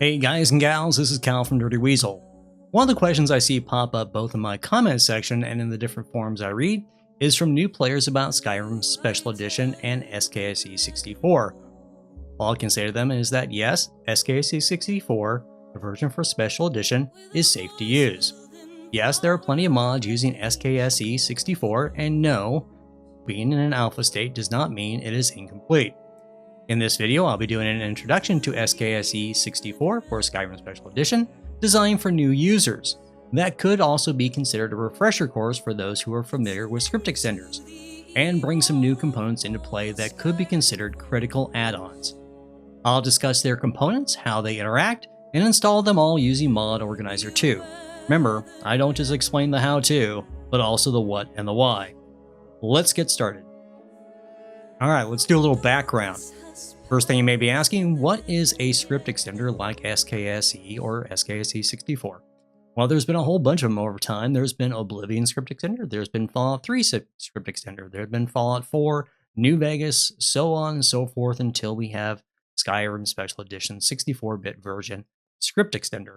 Hey guys and gals, this is Cal from Dirty Weasel. One of the questions I see pop up both in my comment section and in the different forums I read is from new players about Skyrim Special Edition and SKSE64. All I can say to them is that yes, SKSE64, the version for Special Edition, is safe to use. Yes, there are plenty of mods using SKSE64, and no, being in an alpha state does not mean it is incomplete. In this video, I'll be doing an introduction to SKSE64 for Skyrim Special Edition, designed for new users. That could also be considered a refresher course for those who are familiar with script extenders, and bring some new components into play that could be considered critical add-ons. I'll discuss their components, how they interact, and install them all using Mod Organizer 2. Remember, I don't just explain the how-to, but also the what and the why. Let's get started. Alright, let's do a little background. First thing you may be asking, what is a script extender like SKSE or SKSE64? Well, there's been a whole bunch of them over time. There's been Oblivion script extender, there's been Fallout 3 script extender, there's been Fallout 4, New Vegas, so on and so forth until we have Skyrim Special Edition 64-bit version script extender.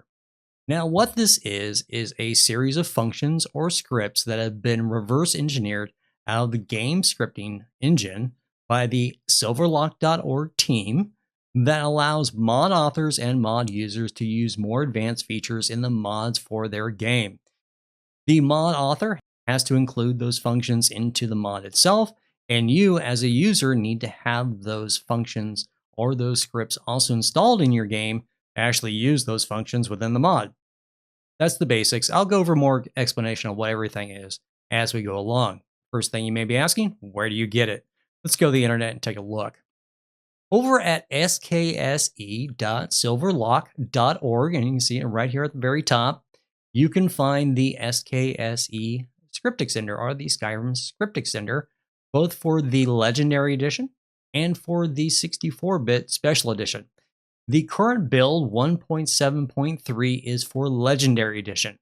Now, what this is a series of functions or scripts that have been reverse engineered out of the game scripting engine by the silverlock.org team that allows mod authors and mod users to use more advanced features in the mods for their game. The mod author has to include those functions into the mod itself, and you as a user need to have those functions or those scripts also installed in your game to actually use those functions within the mod. That's the basics. I'll go over more explanation of what everything is as we go along. First thing you may be asking, where do you get it? Let's go to the internet and take a look. Over at skse.silverlock.org, and you can see it right here at the very top, you can find the SKSE script extender, or the Skyrim script extender, both for the Legendary Edition and for the 64-bit Special Edition. The current build 1.7.3 is for Legendary Edition.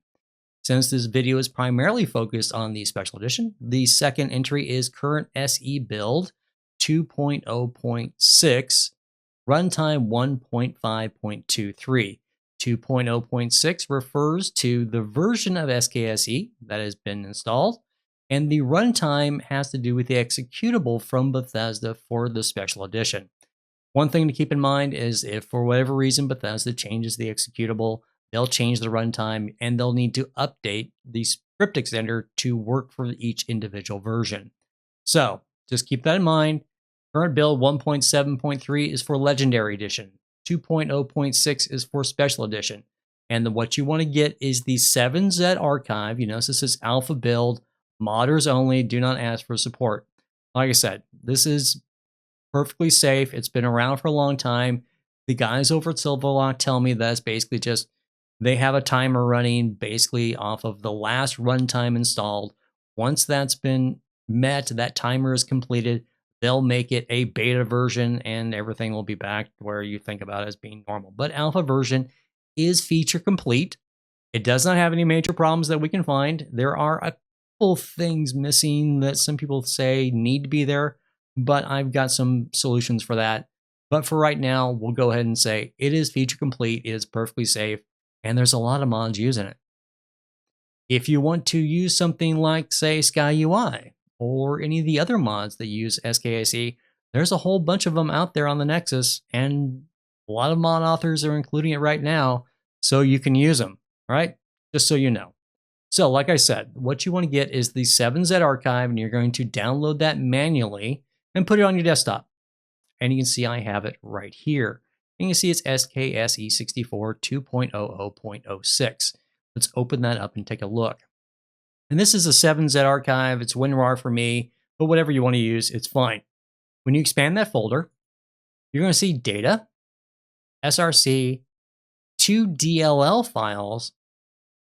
Since this video is primarily focused on the Special Edition, the second entry is current SE build 2.0.6, runtime 1.5.23. 2.0.6 refers to the version of SKSE that has been installed, and the runtime has to do with the executable from Bethesda for the Special Edition. One thing to keep in mind is if for whatever reason Bethesda changes the executable, they'll change the runtime and they'll need to update the script extender to work for each individual version. So just keep that in mind. Current build 1.7.3 is for Legendary Edition. 2.0.6 is for Special Edition. And then what you want to get is the 7Z archive. You notice this is alpha build, modders only, do not ask for support. Like I said, this is perfectly safe. It's been around for a long time. The guys over at Silverlock tell me that's basically just they have a timer running basically off of the last runtime installed. Once that's been met, that timer is completed, they'll make it a beta version and everything will be back where you think about it as being normal. But alpha version is feature complete. It does not have any major problems that we can find. There are a couple things missing that some people say need to be there, but I've got some solutions for that. But for right now, we'll go ahead and say it is feature complete, it is perfectly safe, and there's a lot of mods using it. If you want to use something like, say, SkyUI, or any of the other mods that use SKSE, there's a whole bunch of them out there on the Nexus, and a lot of mod authors are including it right now, so you can use them, all right? Just so you know. So, like I said, what you want to get is the 7Z archive, and you're going to download that manually and put it on your desktop. And you can see I have it right here. And you can see it's SKSE64 2.00.06. Let's open that up and take a look. And this is a 7Z archive. It's WinRAR for me, but whatever you want to use, it's fine. When you expand that folder, you're going to see data, SRC, 2 DLL files,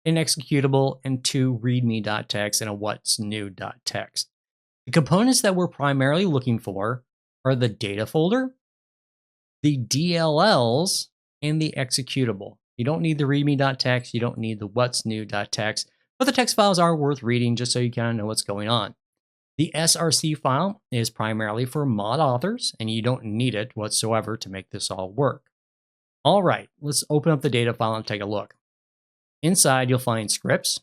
an executable, and 2 readme.txt and a what's new.txt. The components that we're primarily looking for are the data folder, the DLLs, and the executable. You don't need the readme.txt, you don't need the what's new.txt, but the text files are worth reading just so you kind of know what's going on. The SRC file is primarily for mod authors, and you don't need it whatsoever to make this all work. All right, let's open up the data file and take a look. Inside, you'll find scripts,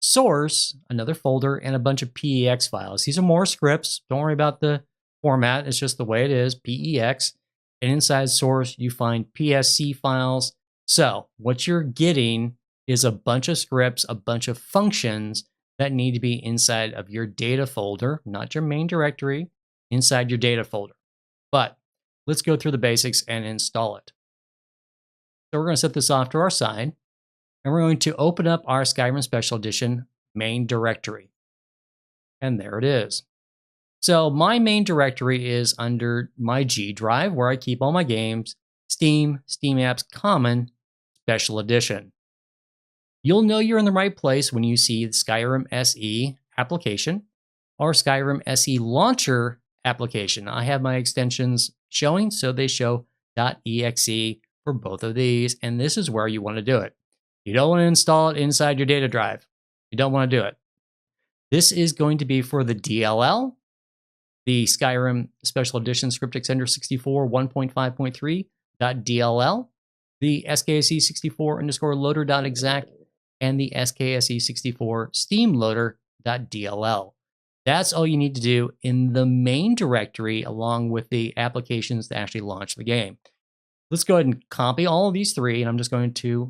source, another folder, and a bunch of PEX files. These are more scripts. Don't worry about the format. It's just the way it is, PEX. And inside source, you find PSC files. So what you're getting is a bunch of scripts, a bunch of functions that need to be inside of your data folder, not your main directory, inside your data folder. But let's go through the basics and install it. So we're going to set this off to our side, and we're going to open up our Skyrim Special Edition main directory. And there it is. So my main directory is under my G drive, where I keep all my games, Steam, Steam Apps Common, Special Edition. You'll know you're in the right place when you see the Skyrim SE application or Skyrim SE Launcher application. I have my extensions showing, so they show .exe for both of these, and this is where you want to do it. You don't want to install it inside your data drive. You don't want to do it. This is going to be for the DLL, the Skyrim Special Edition Script Extender 64 1.5.3.dll, the SKSE64_loader.exec, and the SKSE64 Steam Loader.dll. That's all you need to do in the main directory along with the applications to actually launch the game. Let's go ahead and copy all of these three, and I'm just going to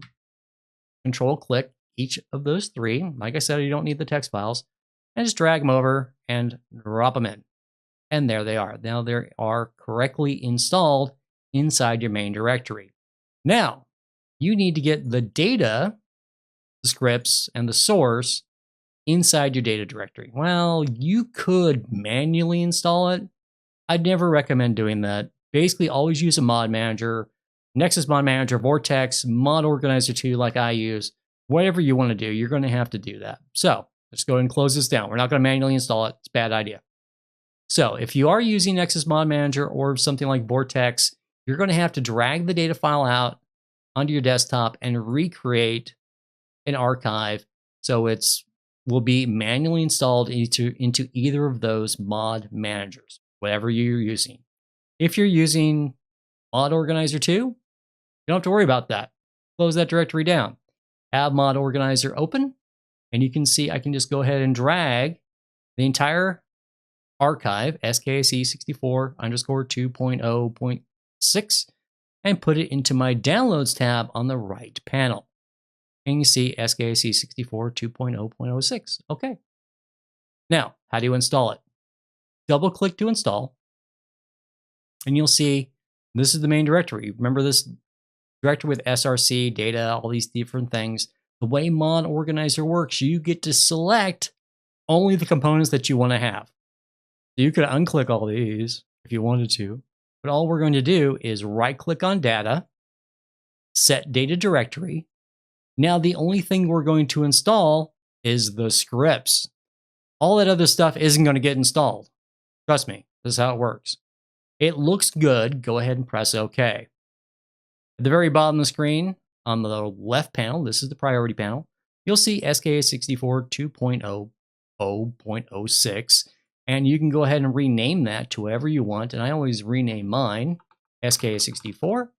Control-click each of those three. Like I said, you don't need the text files. And just drag them over and drop them in. And there they are. Now they are correctly installed inside your main directory. Now, you need to get the data, the scripts, and the source inside your data directory. Well, you could manually install it. I'd never recommend doing that. Basically, always use a mod manager, Nexus Mod Manager, Vortex, Mod Organizer 2 like I use. Whatever you want to do, you're going to have to do that. So let's go ahead and close this down. We're not going to manually install it. It's a bad idea. So if you are using Nexus Mod Manager or something like Vortex, you're going to have to drag the data file out onto your desktop and recreate an archive so it's will be manually installed into either of those mod managers, whatever you're using. If you're using Mod Organizer 2, you don't have to worry about that. Close that directory down. Have Mod Organizer open, and you can see I can just go ahead and drag the entire archive, SKSE64_2.0.6, and put it into my Downloads tab on the right panel. And you see SKSE64 2.0.06. Okay. Now, how do you install it? Double-click to install, and you'll see this is the main directory. Remember this directory with src, data, all these different things. The way Mod Organizer works, you get to select only the components that you want to have. So you could unclick all these if you wanted to, but all we're going to do is right-click on data, set data directory. Now the only thing we're going to install is the scripts. All that other stuff isn't going to get installed. Trust me, this is how it works. It looks good. Go ahead and press OK. At the very bottom of the screen, on the left panel, this is the priority panel, you'll see SKSE64 2.0.0.06, and you can go ahead and rename that to whatever you want. And I always rename mine SKSE64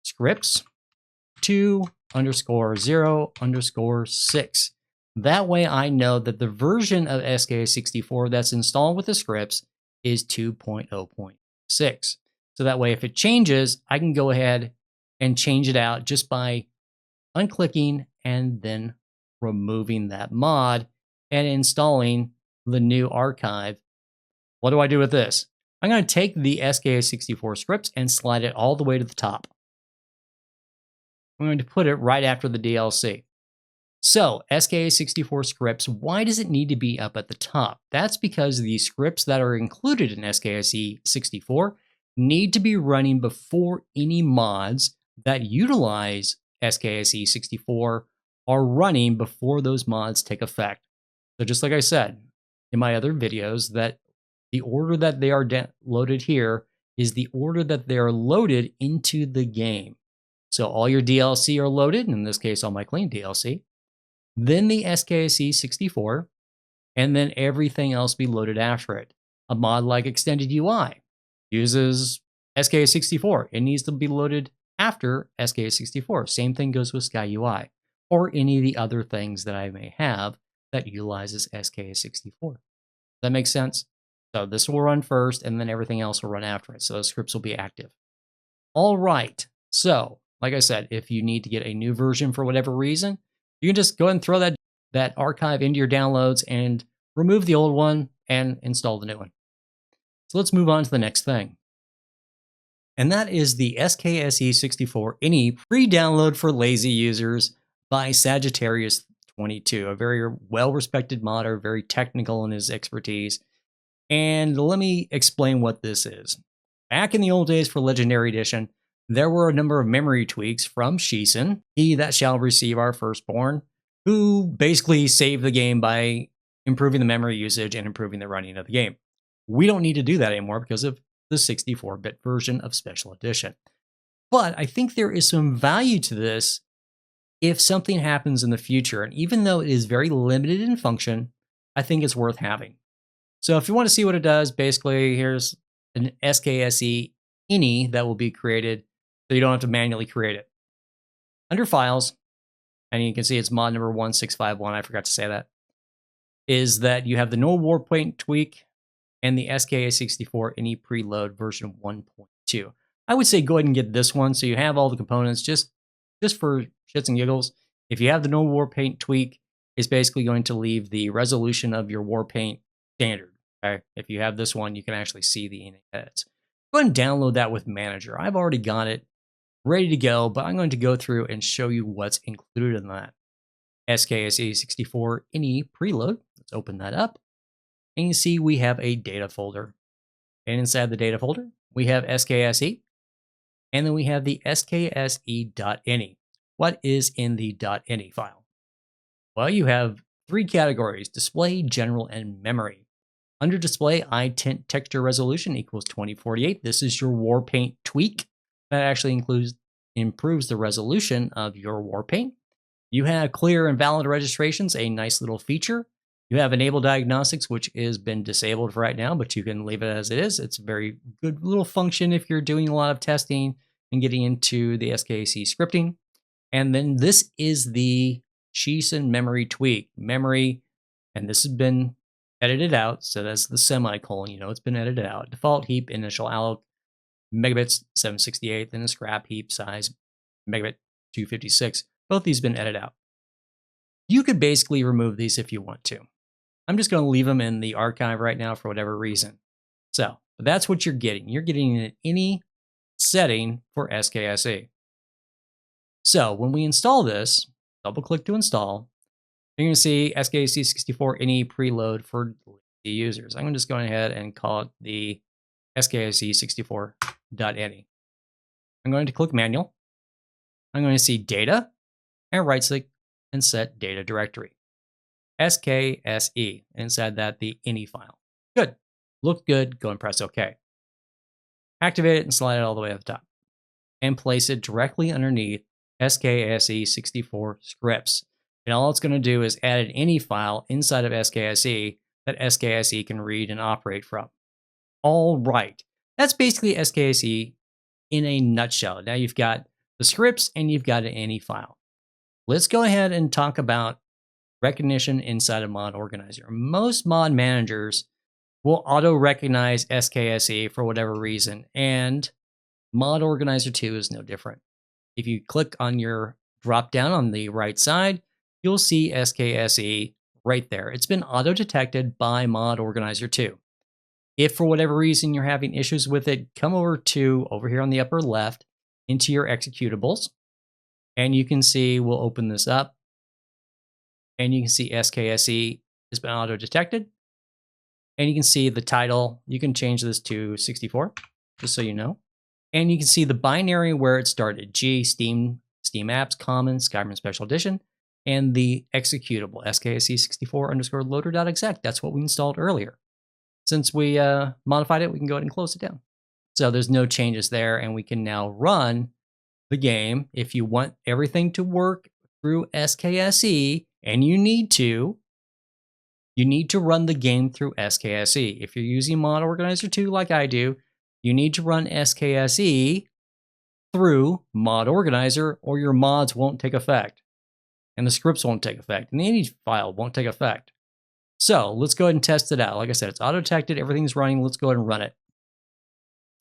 scripts 2_0_6. That way I know that the version of SKSE64 that's installed with the scripts is 2.0.6. So that way if it changes, I can go ahead and change it out just by unclicking and then removing that mod and installing the new archive. What do I do with this? I'm going to take the SKSE64 scripts and slide it all the way to the top. I'm going to put it right after the DLC. So, SKSE64 scripts, why does it need to be up at the top? That's because the scripts that are included in SKSE64 need to be running before any mods that utilize SKSE64 are running before those mods take effect. So just like I said in my other videos, that the order that they are loaded here is the order that they are loaded into the game. So all your DLC are loaded, in this case all my clean DLC, then the SKSE64, and then everything else be loaded after it. A mod like Extended UI uses SKSE64, it needs to be loaded after SKSE64. Same thing goes with SkyUI or any of the other things that I may have that utilizes SKSE64. That makes sense? So this will run first and then everything else will run after it. So those scripts will be active. All right. So like I said, if you need to get a new version for whatever reason, you can just go ahead and throw that archive into your downloads and remove the old one and install the new one. So let's move on to the next thing. And that is the SKSE64 NE pre-download for lazy users by Sagittarius22, a very well-respected modder, very technical in his expertise. And let me explain what this is. Back in the old days for Legendary Edition, there were a number of memory tweaks from Skse, he that shall receive our firstborn, who basically saved the game by improving the memory usage and improving the running of the game. We don't need to do that anymore because of the 64-bit version of Special Edition. But I think there is some value to this if something happens in the future. And even though it is very limited in function, I think it's worth having. So if you want to see what it does, basically here's an SKSE INI that will be created so you don't have to manually create it. Under Files, and you can see it's mod number 1651, I forgot to say that, is that you have the no warpaint tweak and the SKSE64 INI preload version 1.2. I would say go ahead and get this one so you have all the components just for shits and giggles. If you have the no warpaint tweak, it's basically going to leave the resolution of your warpaint standard. Okay? If you have this one, you can actually see the INI edits. Go ahead and download that with Manager. I've already got it ready to go, but I'm going to go through and show you what's included in that. SKSE64 INI preload. Let's open that up. And you see we have a data folder. And inside the data folder, we have SKSE. And then we have the skse.ini. What is in the .ini file? Well, you have three categories: display, general, and memory. Under display, iTint texture resolution equals 2048. This is your warpaint tweak. That actually improves the resolution of your warpaint. You have clear and valid registrations, a nice little feature. You have enable diagnostics, which has been disabled for right now, but you can leave it as it is. It's a very good little function if you're doing a lot of testing and getting into the SKSE scripting. And then this is the Skse memory tweak. Memory, and this has been edited out, so that's the semicolon, it's been edited out. Default heap, initial alloc, megabits 768, then a scrap heap size, megabit 256. Both these have been edited out. You could basically remove these if you want to. I'm just going to leave them in the archive right now for whatever reason. So that's what you're getting. You're getting any setting for SKSE. So when we install this, double click to install, you're going to see SKSE64 INI preload for the users. I'm just going ahead and call it the SKSE64.ini. I'm going to click manual. I'm going to see data and right click and set data directory. SKSE, inside that the INI file. Good. Look good. Go and press OK. Activate it and slide it all the way at the top. And place it directly underneath SKSE64 scripts. And all it's going to do is add an INI file inside of SKSE that SKSE can read and operate from. All right. That's basically SKSE in a nutshell. Now you've got the scripts and you've got an INI file. Let's go ahead and talk about recognition inside of Mod Organizer. Most mod managers will auto-recognize SKSE for whatever reason, and Mod Organizer 2 is no different. If you click on your drop-down on the right side, you'll see SKSE right there. It's been auto-detected by Mod Organizer 2. If for whatever reason you're having issues with it, come over here on the upper left into your executables, and you can see, we'll open this up, and you can see SKSE has been auto-detected. And you can see the title. You can change this to 64, just so you know. And you can see the binary where it started. G, Steam Apps, Common, Skyrim Special Edition, and the executable, SKSE64_loader.exec. That's what we installed earlier. Since we modified it, we can go ahead and close it down. So there's no changes there, and we can now run the game. If you want everything to work through SKSE, and you need to run the game through SKSE. If you're using Mod Organizer 2 like I do, you need to run SKSE through Mod Organizer, or your mods won't take effect, and the scripts won't take effect, and the ini file won't take effect. So let's go ahead and test it out. Like I said, it's auto-detected, everything's running. Let's go ahead and run it.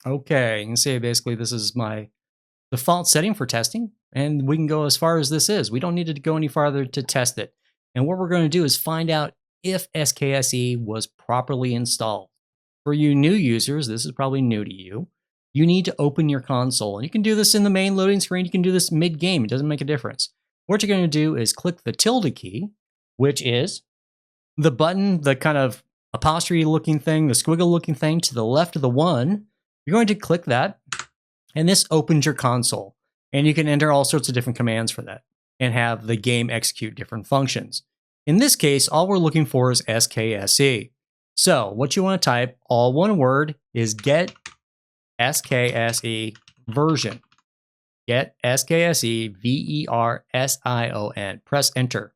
Okay, you can see basically this is my default setting for testing, and we can go as far as this is. We don't need to go any farther to test it. And what we're going to do is find out if SKSE was properly installed. For you new users, this is probably new to you. You need to open your console, and you can do this in the main loading screen. You can do this mid-game. It doesn't make a difference. What you're going to do is click the tilde key, which is the button, the kind of apostrophe looking thing, the squiggle looking thing to the left of the one. You're going to click that, and this opens your console. And you can enter all sorts of different commands for that and have the game execute different functions. In this case, all we're looking for is SKSE. So what you want to type, all one word, is get SKSE version. Get SKSE version. Press enter.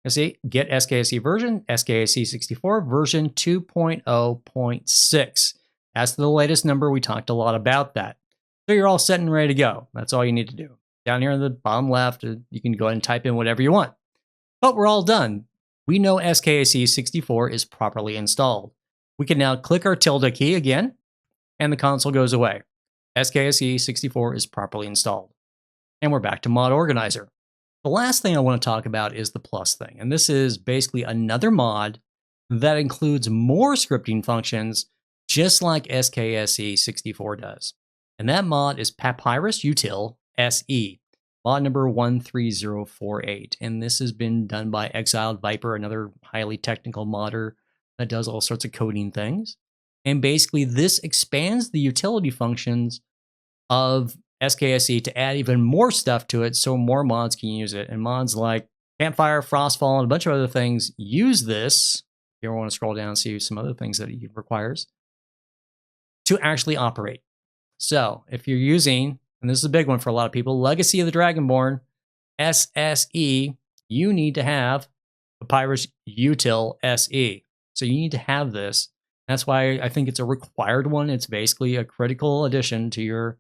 You see, get SKSE version, SKSE64 version 2.0.6. That's the latest number. We talked a lot about that. So you're all set and ready to go. That's all you need to do. Down here in the bottom left, you can go ahead and type in whatever you want. But we're all done. We know SKSE64 is properly installed. We can now click our tilde key again, and the console goes away. SKSE64 is properly installed. And we're back to Mod Organizer. The last thing I want to talk about is the plus thing. And this is basically another mod that includes more scripting functions, just like SKSE64 does. And that mod is Papyrus Util SE, mod number 13048. And this has been done by Exiled Viper, another highly technical modder that does all sorts of coding things. And basically this expands the utility functions of SKSE to add even more stuff to it so more mods can use it. And mods like Campfire, Frostfall, and a bunch of other things use this. If you ever want to scroll down and see some other things that it requires to actually operate. So if you're using, and this is a big one for a lot of people, Legacy of the Dragonborn, SSE, you need to have Papyrus Util SE. So you need to have this. That's why I think it's a required one. It's basically a critical addition to your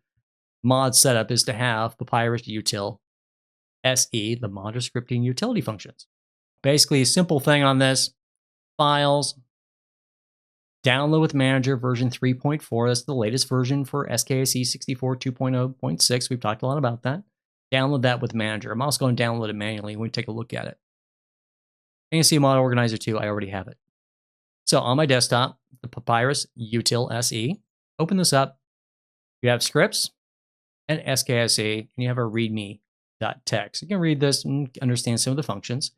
mod setup is to have Papyrus Util SE, the mod scripting utility functions. Basically, a simple thing on this, files, download with Manager version 3.4. That's the latest version for SKSE64 2.0.6. We've talked a lot about that. Download that with Manager. I'm also going to download it manually when we take a look at it. And you see Mod Organizer 2, I already have it. So on my desktop, the Papyrus Util SE, open this up. You have scripts and SKSE, and you have a readme.txt. You can read this and understand some of the functions.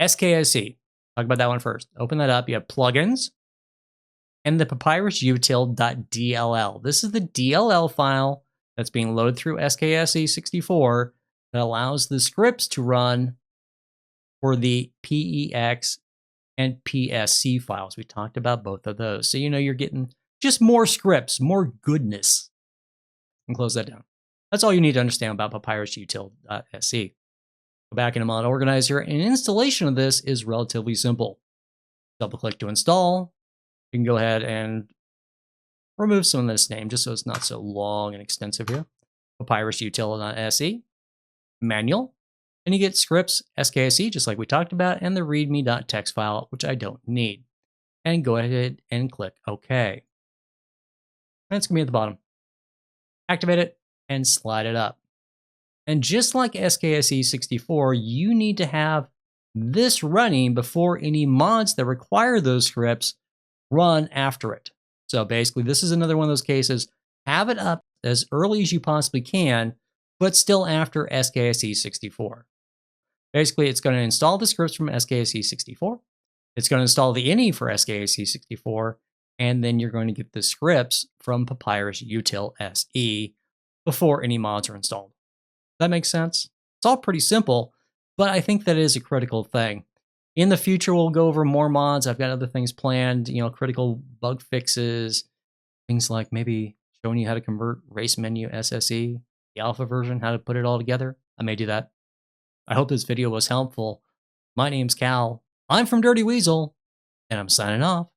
SKSE, talk about that one first. Open that up. You have plugins and the Papyrus Util.dll. This is the DLL file that's being loaded through SKSE64 that allows the scripts to run for the PEX and PSC files. We talked about both of those. So you know you're getting just more scripts, more goodness. And close that down. That's all you need to understand about Papyrus Util.se. Go back into Mod Organizer, and installation of this is relatively simple. Double-click to install. You can go ahead and remove some of this name just so it's not so long and extensive here. Papyrus Util.se, manual, and you get scripts, SKSE, just like we talked about, and the readme.txt file, which I don't need. And go ahead and click OK. And it's going to be at the bottom. Activate it and slide it up. And just like SKSE64, you need to have this running before any mods that require those scripts run after it. So basically, this is another one of those cases. Have it up as early as you possibly can, but still after SKSE64. Basically, it's going to install the scripts from SKSE64. It's going to install the ini for SKSE64, and then you're going to get the scripts from Papyrus Util SE before any mods are installed. That makes sense? It's all pretty simple, but I think that is a critical thing. In the future, we'll go over more mods. I've got other things planned, you know, critical bug fixes, things like maybe showing you how to convert race menu SSE, the alpha version, how to put it all together. I may do that. I hope this video was helpful. My name's Cal. I'm from Dirty Weasel, and I'm signing off.